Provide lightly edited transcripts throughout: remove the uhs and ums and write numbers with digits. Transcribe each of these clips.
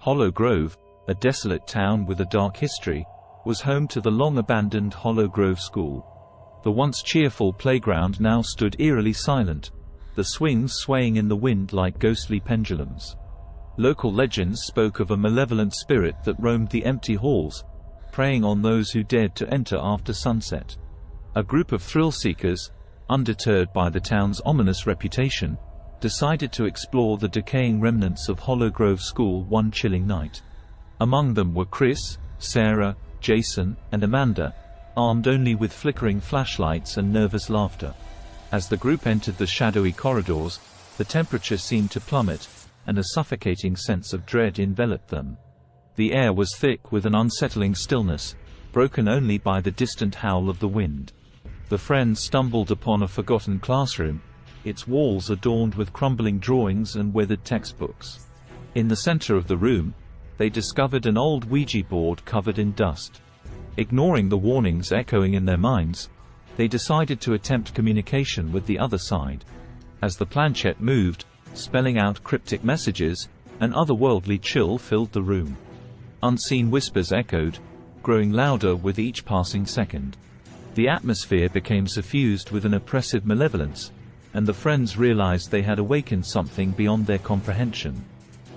Hollow Grove, a desolate town with a dark history, was home to the long-abandoned Hollow Grove School. The once cheerful playground now stood eerily silent, the swings swaying in the wind like ghostly pendulums. Local legends spoke of a malevolent spirit that roamed the empty halls, preying on those who dared to enter after sunset. A group of thrill-seekers, undeterred by the town's ominous reputation, decided to explore the decaying remnants of Hollow Grove School one chilling night. Among them were Chris, Sarah, Jason, and Amanda, armed only with flickering flashlights and nervous laughter. As the group entered the shadowy corridors, the temperature seemed to plummet, and a suffocating sense of dread enveloped them. The air was thick with an unsettling stillness, broken only by the distant howl of the wind. The friends stumbled upon a forgotten classroom, its walls adorned with crumbling drawings and weathered textbooks. In the center of the room, they discovered an old Ouija board covered in dust. Ignoring the warnings echoing in their minds, they decided to attempt communication with the other side. As the planchette moved, spelling out cryptic messages, an otherworldly chill filled the room. Unseen whispers echoed, growing louder with each passing second. The atmosphere became suffused with an oppressive malevolence, and the friends realized they had awakened something beyond their comprehension.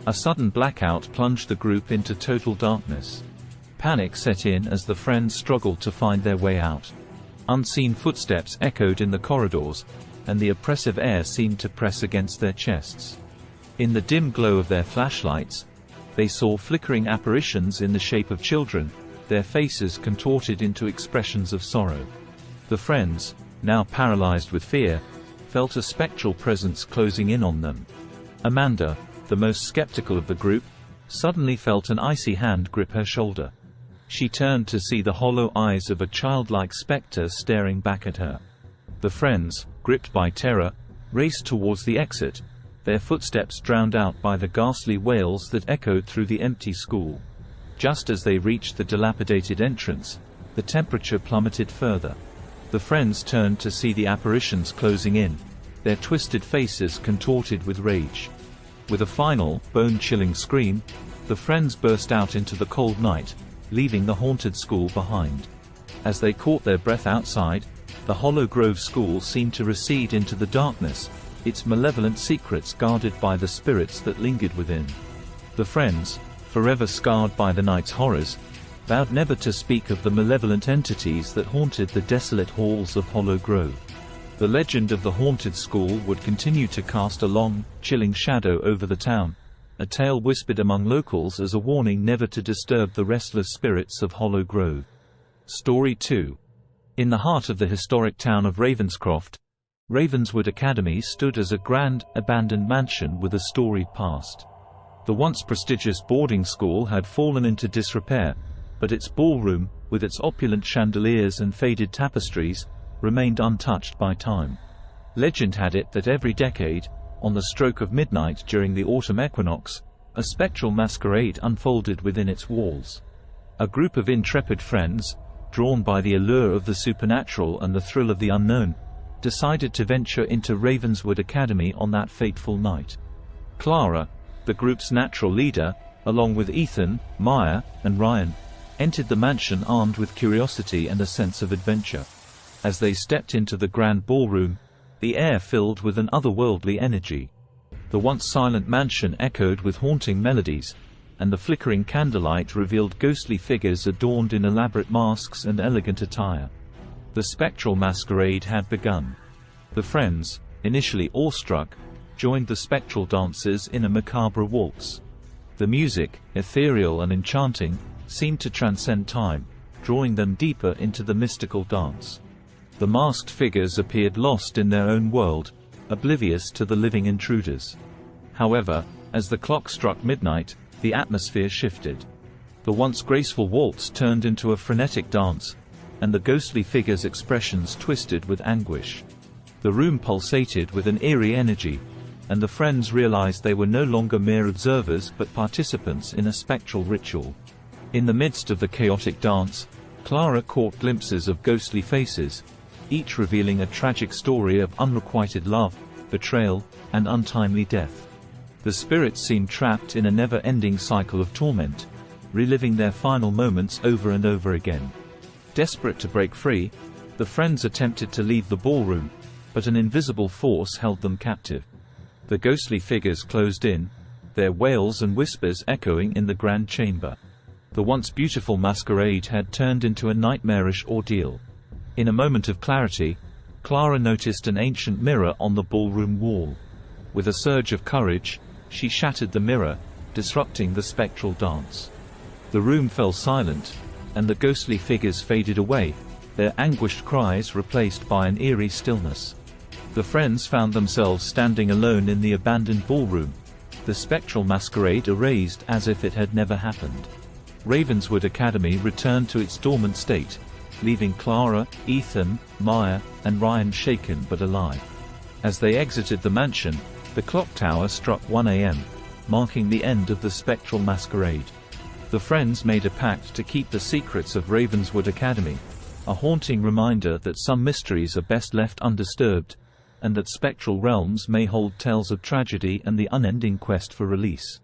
A sudden blackout plunged the group into total darkness. Panic set in as the friends struggled to find their way out. Unseen footsteps echoed in the corridors, and the oppressive air seemed to press against their chests. In the dim glow of their flashlights, they saw flickering apparitions in the shape of children, their faces contorted into expressions of sorrow. The friends, now paralyzed with fear, felt a spectral presence closing in on them. Amanda, the most skeptical of the group, suddenly felt an icy hand grip her shoulder. She turned to see the hollow eyes of a childlike specter staring back at her. The friends, gripped by terror, raced towards the exit, their footsteps drowned out by the ghastly wails that echoed through the empty school. Just as they reached the dilapidated entrance, the temperature plummeted further. The friends turned to see the apparitions closing in, their twisted faces contorted with rage. With a final, bone-chilling scream, the friends burst out into the cold night, leaving the haunted school behind. As they caught their breath outside, the Hollow Grove School seemed to recede into the darkness, its malevolent secrets guarded by the spirits that lingered within. The friends, forever scarred by the night's horrors, vowed never to speak of the malevolent entities that haunted the desolate halls of Hollow Grove. The legend of the haunted school would continue to cast a long, chilling shadow over the town, a tale whispered among locals as a warning never to disturb the restless spirits of Hollow Grove. Story 2. In the heart of the historic town of Ravenscroft, Ravenswood Academy stood as a grand, abandoned mansion with a storied past. The once prestigious boarding school had fallen into disrepair, but its ballroom, with its opulent chandeliers and faded tapestries, remained untouched by time. Legend had it that every decade, on the stroke of midnight during the autumn equinox, a spectral masquerade unfolded within its walls. A group of intrepid friends, drawn by the allure of the supernatural and the thrill of the unknown, decided to venture into Ravenswood Academy on that fateful night. Clara, the group's natural leader, along with Ethan, Maya, and Ryan, entered the mansion armed with curiosity and a sense of adventure. As they stepped into the grand ballroom, the air filled with an otherworldly energy. The once silent mansion echoed with haunting melodies, and the flickering candlelight revealed ghostly figures adorned in elaborate masks and elegant attire. The spectral masquerade had begun. The friends, initially awestruck, joined the spectral dancers in a macabre waltz. The music, ethereal and enchanting, seemed to transcend time, drawing them deeper into the mystical dance. The masked figures appeared lost in their own world, oblivious to the living intruders. However, as the clock struck midnight, the atmosphere shifted. The once graceful waltz turned into a frenetic dance, and the ghostly figures' expressions twisted with anguish. The room pulsated with an eerie energy, and the friends realized they were no longer mere observers but participants in a spectral ritual. In the midst of the chaotic dance, Clara caught glimpses of ghostly faces, each revealing a tragic story of unrequited love, betrayal, and untimely death. The spirits seemed trapped in a never-ending cycle of torment, reliving their final moments over and over again. Desperate to break free, the friends attempted to leave the ballroom, but an invisible force held them captive. The ghostly figures closed in, their wails and whispers echoing in the grand chamber. The once beautiful masquerade had turned into a nightmarish ordeal. In a moment of clarity, Clara noticed an ancient mirror on the ballroom wall. With a surge of courage, she shattered the mirror, disrupting the spectral dance. The room fell silent, and the ghostly figures faded away, their anguished cries replaced by an eerie stillness. The friends found themselves standing alone in the abandoned ballroom, the spectral masquerade erased as if it had never happened. Ravenswood Academy returned to its dormant state, leaving Clara, Ethan, Maya, and Ryan shaken but alive. As they exited the mansion, the clock tower struck 1 a.m., marking the end of the spectral masquerade. The friends made a pact to keep the secrets of Ravenswood Academy, a haunting reminder that some mysteries are best left undisturbed, and that spectral realms may hold tales of tragedy and the unending quest for release.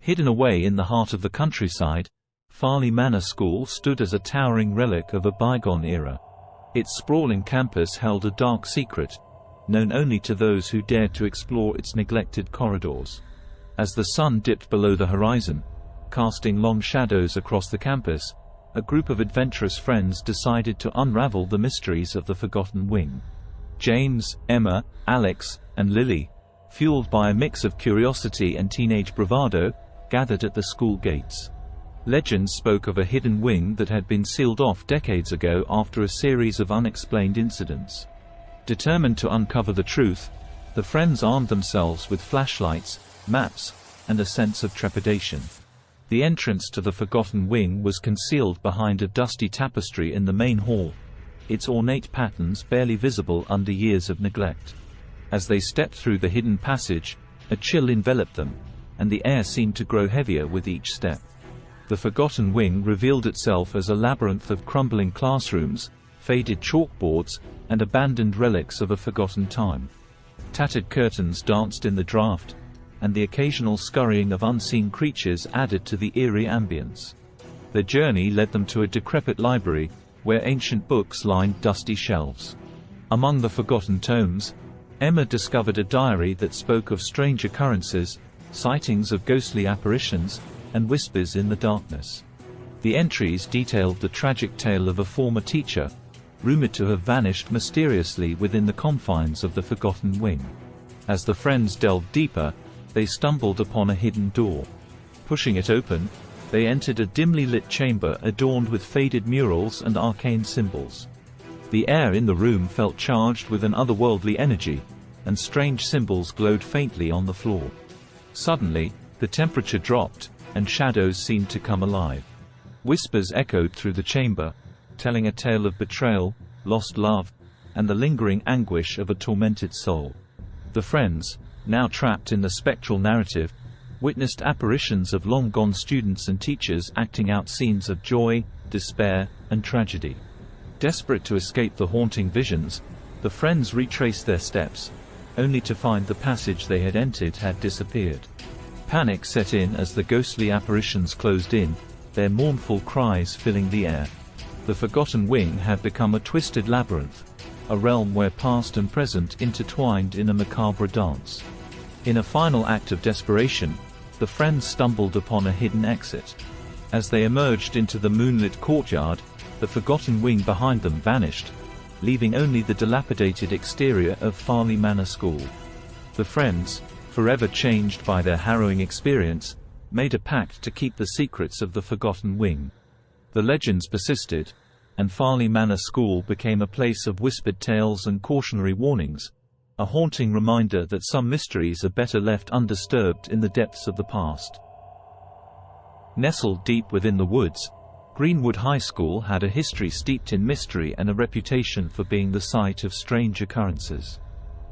Hidden away in the heart of the countryside, Farley Manor School stood as a towering relic of a bygone era. Its sprawling campus held a dark secret, known only to those who dared to explore its neglected corridors. As the sun dipped below the horizon, casting long shadows across the campus, a group of adventurous friends decided to unravel the mysteries of the Forgotten Wing. James, Emma, Alex, and Lily, fueled by a mix of curiosity and teenage bravado, gathered at the school gates. Legends spoke of a hidden wing that had been sealed off decades ago after a series of unexplained incidents. Determined to uncover the truth, the friends armed themselves with flashlights, maps, and a sense of trepidation. The entrance to the Forgotten Wing was concealed behind a dusty tapestry in the main hall, its ornate patterns barely visible under years of neglect. As they stepped through the hidden passage, a chill enveloped them, and the air seemed to grow heavier with each step. The Forgotten Wing revealed itself as a labyrinth of crumbling classrooms, faded chalkboards, and abandoned relics of a forgotten time. Tattered curtains danced in the draught, and the occasional scurrying of unseen creatures added to the eerie ambience. Their journey led them to a decrepit library, where ancient books lined dusty shelves. Among the forgotten tomes, Emma discovered a diary that spoke of strange occurrences, sightings of ghostly apparitions, and whispers in the darkness. The entries detailed the tragic tale of a former teacher, rumored to have vanished mysteriously within the confines of the Forgotten Wing. As the friends delved deeper, they stumbled upon a hidden door. Pushing it open, they entered a dimly lit chamber adorned with faded murals and arcane symbols. The air in the room felt charged with an otherworldly energy, and strange symbols glowed faintly on the floor. Suddenly, the temperature dropped, and shadows seemed to come alive. Whispers echoed through the chamber, telling a tale of betrayal, lost love, and the lingering anguish of a tormented soul. The friends, now trapped in the spectral narrative, witnessed apparitions of long-gone students and teachers acting out scenes of joy, despair, and tragedy. Desperate to escape the haunting visions, the friends retraced their steps, only to find the passage they had entered had disappeared. Panic set in as the ghostly apparitions closed in, their mournful cries filling the air. The Forgotten Wing had become a twisted labyrinth, a realm where past and present intertwined in a macabre dance. In a final act of desperation, the friends stumbled upon a hidden exit. As they emerged into the moonlit courtyard, the Forgotten Wing behind them vanished, leaving only the dilapidated exterior of Farley Manor School. The friends, forever changed by their harrowing experience, made a pact to keep the secrets of the Forgotten Wing. The legends persisted, and Farley Manor School became a place of whispered tales and cautionary warnings, a haunting reminder that some mysteries are better left undisturbed in the depths of the past. Nestled deep within the woods, Greenwood High School had a history steeped in mystery and a reputation for being the site of strange occurrences.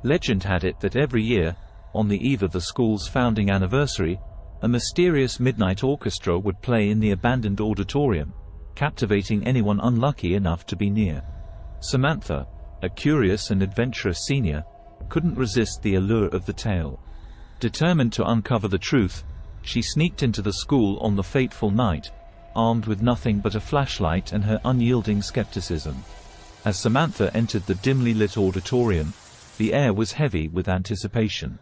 Legend had it that every year, on the eve of the school's founding anniversary, a mysterious midnight orchestra would play in the abandoned auditorium, captivating anyone unlucky enough to be near. Samantha, a curious and adventurous senior, couldn't resist the allure of the tale. Determined to uncover the truth, she sneaked into the school on the fateful night, armed with nothing but a flashlight and her unyielding skepticism. As Samantha entered the dimly lit auditorium, the air was heavy with anticipation.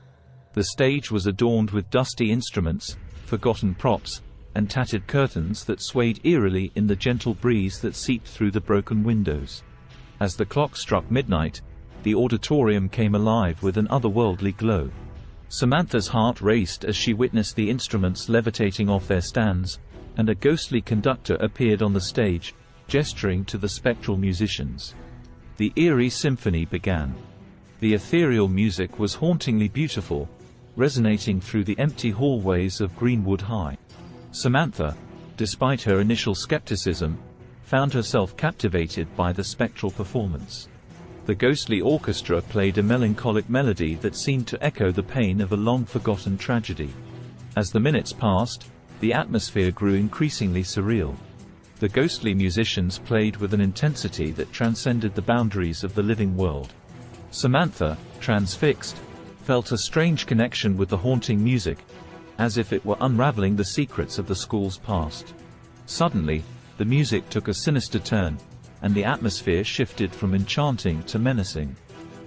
The stage was adorned with dusty instruments, forgotten props, and tattered curtains that swayed eerily in the gentle breeze that seeped through the broken windows. As the clock struck midnight, the auditorium came alive with an otherworldly glow. Samantha's heart raced as she witnessed the instruments levitating off their stands, and a ghostly conductor appeared on the stage, gesturing to the spectral musicians. The eerie symphony began. The ethereal music was hauntingly beautiful, resonating through the empty hallways of Greenwood High. Samantha, despite her initial skepticism, found herself captivated by the spectral performance. The ghostly orchestra played a melancholic melody that seemed to echo the pain of a long-forgotten tragedy. As the minutes passed, the atmosphere grew increasingly surreal. The ghostly musicians played with an intensity that transcended the boundaries of the living world. Samantha, transfixed, felt a strange connection with the haunting music, as if it were unraveling the secrets of the school's past. Suddenly, the music took a sinister turn, and the atmosphere shifted from enchanting to menacing.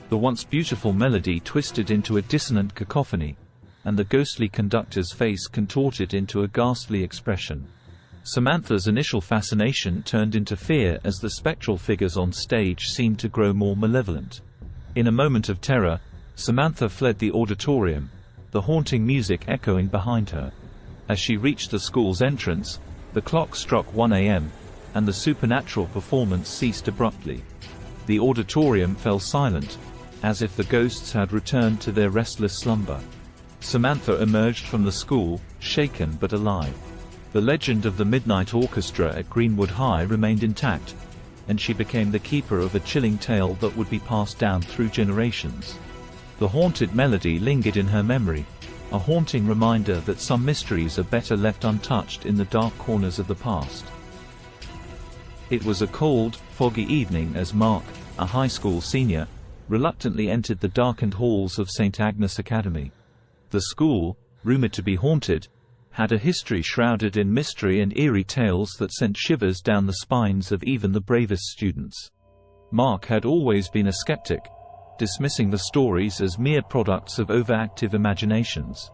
The once beautiful melody twisted into a dissonant cacophony, and the ghostly conductor's face contorted into a ghastly expression. Samantha's initial fascination turned into fear as the spectral figures on stage seemed to grow more malevolent. In a moment of terror, Samantha fled the auditorium, the haunting music echoing behind her. As she reached the school's entrance, the clock struck 1 a.m., and the supernatural performance ceased abruptly. The auditorium fell silent, as if the ghosts had returned to their restless slumber. Samantha emerged from the school, shaken but alive. The legend of the Midnight Orchestra at Greenwood High remained intact, and she became the keeper of a chilling tale that would be passed down through generations. The haunted melody lingered in her memory, a haunting reminder that some mysteries are better left untouched in the dark corners of the past. It was a cold, foggy evening as Mark, a high school senior, reluctantly entered the darkened halls of St. Agnes Academy. The school, rumored to be haunted, had a history shrouded in mystery and eerie tales that sent shivers down the spines of even the bravest students. Mark had always been a skeptic, dismissing the stories as mere products of overactive imaginations.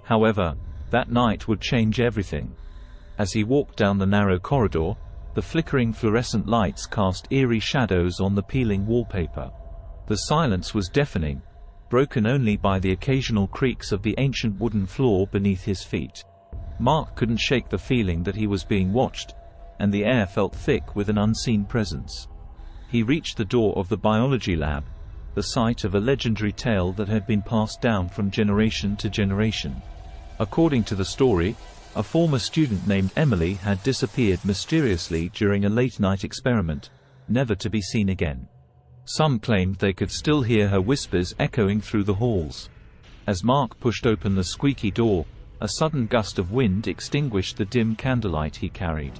However, that night would change everything. As he walked down the narrow corridor, the flickering fluorescent lights cast eerie shadows on the peeling wallpaper. The silence was deafening, broken only by the occasional creaks of the ancient wooden floor beneath his feet. Mark couldn't shake the feeling that he was being watched, and the air felt thick with an unseen presence. He reached the door of the biology lab, the site of a legendary tale that had been passed down from generation to generation. According to the story, a former student named Emily had disappeared mysteriously during a late-night experiment, never to be seen again. Some claimed they could still hear her whispers echoing through the halls. As Mark pushed open the squeaky door, a sudden gust of wind extinguished the dim candlelight he carried.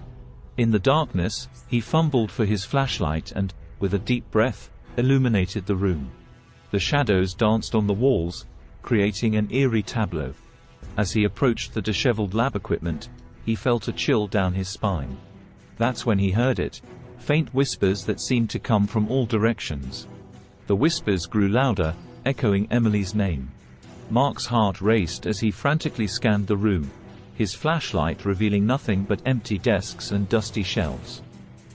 In the darkness, he fumbled for his flashlight and, with a deep breath, illuminated the room. The shadows danced on the walls, creating an eerie tableau. As he approached the disheveled lab equipment, he felt a chill down his spine. That's when he heard it, faint whispers that seemed to come from all directions. The whispers grew louder, echoing Emily's name. Mark's heart raced as he frantically scanned the room, his flashlight revealing nothing but empty desks and dusty shelves.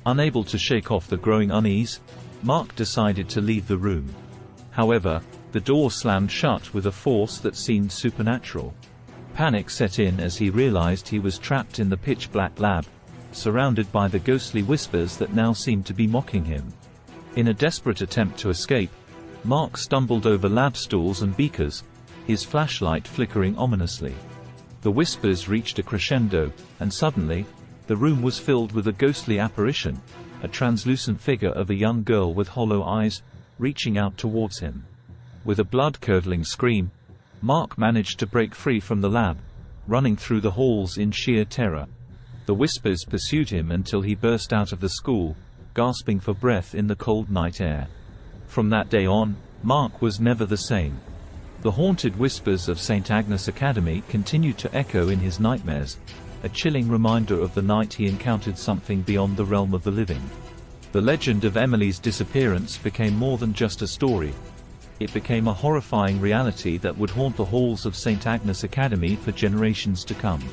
Unable to shake off the growing unease, Mark decided to leave the room. However, the door slammed shut with a force that seemed supernatural. Panic set in as he realized he was trapped in the pitch-black lab, surrounded by the ghostly whispers that now seemed to be mocking him. In a desperate attempt to escape, Mark stumbled over lab stools and beakers, his flashlight flickering ominously. The whispers reached a crescendo, and suddenly, the room was filled with a ghostly apparition, a translucent figure of a young girl with hollow eyes, reaching out towards him. With a blood-curdling scream, Mark managed to break free from the lab, running through the halls in sheer terror. The whispers pursued him until he burst out of the school, gasping for breath in the cold night air. From that day on, Mark was never the same. The haunted whispers of St. Agnes Academy continued to echo in his nightmares, a chilling reminder of the night he encountered something beyond the realm of the living. The legend of Emily's disappearance became more than just a story. It became a horrifying reality that would haunt the halls of St. Agnes Academy for generations to come.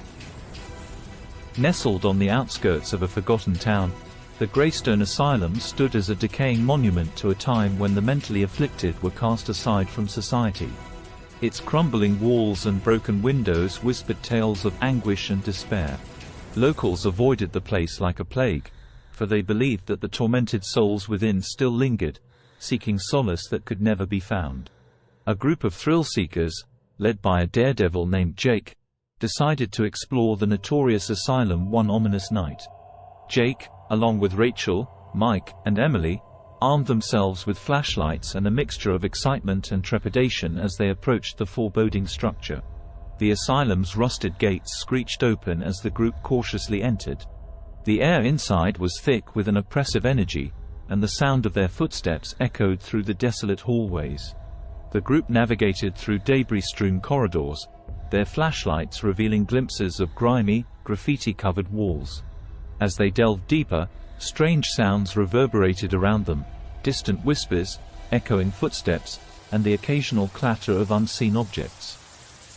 Nestled on the outskirts of a forgotten town, the Greystone Asylum stood as a decaying monument to a time when the mentally afflicted were cast aside from society. Its crumbling walls and broken windows whispered tales of anguish and despair. Locals avoided the place like a plague, for they believed that the tormented souls within still lingered, seeking solace that could never be found. A group of thrill-seekers, led by a daredevil named Jake, decided to explore the notorious asylum one ominous night. Jake, along with Rachel, Mike, and Emily, armed themselves with flashlights and a mixture of excitement and trepidation as they approached the foreboding structure. The asylum's rusted gates screeched open as the group cautiously entered. The air inside was thick with an oppressive energy, and the sound of their footsteps echoed through the desolate hallways. The group navigated through debris-strewn corridors, their flashlights revealing glimpses of grimy, graffiti-covered walls. As they delved deeper, strange sounds reverberated around them, distant whispers, echoing footsteps, and the occasional clatter of unseen objects.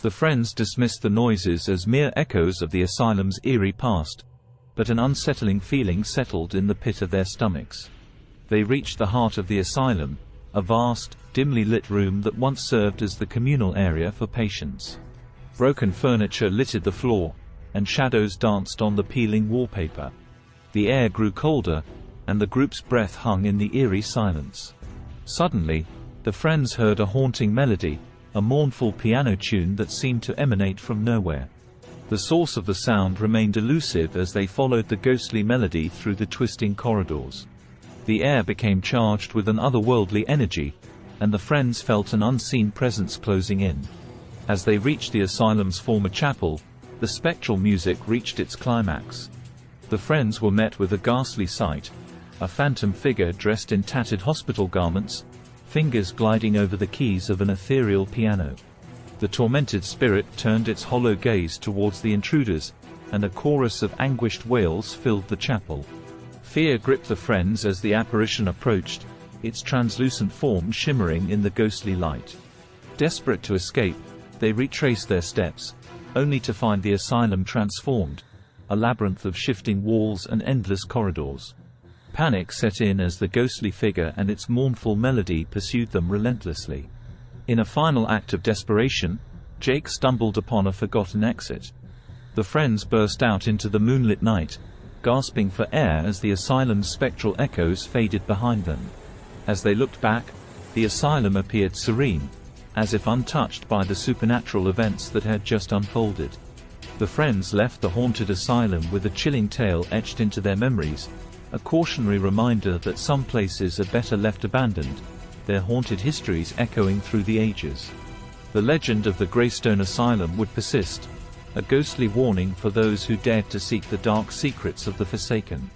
The friends dismissed the noises as mere echoes of the asylum's eerie past, but an unsettling feeling settled in the pit of their stomachs. They reached the heart of the asylum, a vast, dimly lit room that once served as the communal area for patients. Broken furniture littered the floor, and shadows danced on the peeling wallpaper. The air grew colder, and the group's breath hung in the eerie silence. Suddenly, the friends heard a haunting melody, a mournful piano tune that seemed to emanate from nowhere. The source of the sound remained elusive as they followed the ghostly melody through the twisting corridors. The air became charged with an otherworldly energy, and the friends felt an unseen presence closing in. As they reached the asylum's former chapel, the spectral music reached its climax. The friends were met with a ghastly sight: a phantom figure dressed in tattered hospital garments, fingers gliding over the keys of an ethereal piano. The tormented spirit turned its hollow gaze towards the intruders, and a chorus of anguished wails filled the chapel. Fear gripped the friends as the apparition approached, its translucent form shimmering in the ghostly light. Desperate to escape, they retraced their steps, only to find the asylum transformed, a labyrinth of shifting walls and endless corridors. Panic set in as the ghostly figure and its mournful melody pursued them relentlessly. In a final act of desperation, Jake stumbled upon a forgotten exit. The friends burst out into the moonlit night, gasping for air as the asylum's spectral echoes faded behind them. As they looked back, the asylum appeared serene, as if untouched by the supernatural events that had just unfolded. The friends left the haunted asylum with a chilling tale etched into their memories, a cautionary reminder that some places are better left abandoned, their haunted histories echoing through the ages. The legend of the Greystone Asylum would persist, a ghostly warning for those who dared to seek the dark secrets of the Forsaken.